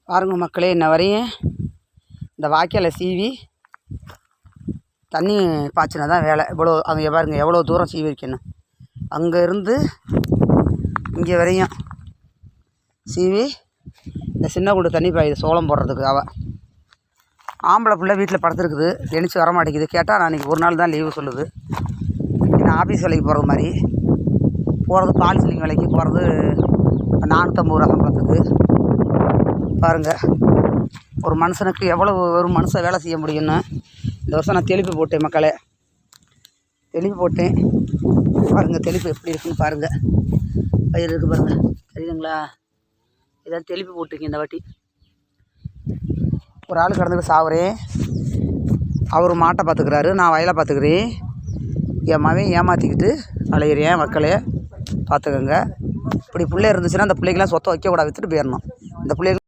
பாருங்க மக்களே, இன்ன வரையும் இந்த வாய்க்காலை சீவி தண்ணி பாய்ச்சினா தான் வேலை. இவ்வளோ அங்கே பாருங்கள் எவ்வளோ தூரம் சீவி வைக்கணும். அங்கே இருந்து இங்கே வரையும் சீவி இந்த சின்ன குண்டு தண்ணி பாயுது சோளம் போடுறதுக்கு. ஆம்பளை பிள்ளை வீட்டில் படுத்துருக்குது, எழுந்துச்சி வர மாட்டேங்குது. கேட்டால் நான் இன்றைக்கி ஒரு நாள் தான் லீவு சொல்லுது. நான் ஆஃபீஸ் வேலைக்கு போகிறது மாதிரி போகிறது, பால் சிலிங் வேலைக்கு போகிறது 450 ரூபா சம்பளத்துக்கு. பாருங்கள் ஒரு மனுஷனுக்கு ஒரு மனுஷன் வேலை செய்ய முடியும்னு. இந்த வருஷம் நான் தெளிப்பு போட்டேன் மக்களே, தெளிப்பு போட்டேன். பாருங்கள் தெளிப்பு எப்படி இருக்குன்னு பாருங்கள். பயிர் இருக்குது பாருங்கள், தெரியுதுங்களா? இதான் தெளிப்பு போட்டிருக்கேன் இந்த வாட்டி. ஒரு ஆள் கடந்துட்டு சாவுறேன், அவர் மாட்டை பார்த்துக்கிறாரு, நான் வயலை பார்த்துக்கிறேன். என் மகன் ஏமாற்றிக்கிட்டு அலையிறேன். மக்களே பார்த்துக்கோங்க. இப்படி பிள்ளை இருந்துச்சுன்னா அந்த பிள்ளைக்கெல்லாம் சொத்தை வைக்கக்கூடாது, விற்றுட்டு போயிடணும். இந்த பிள்ளைகள்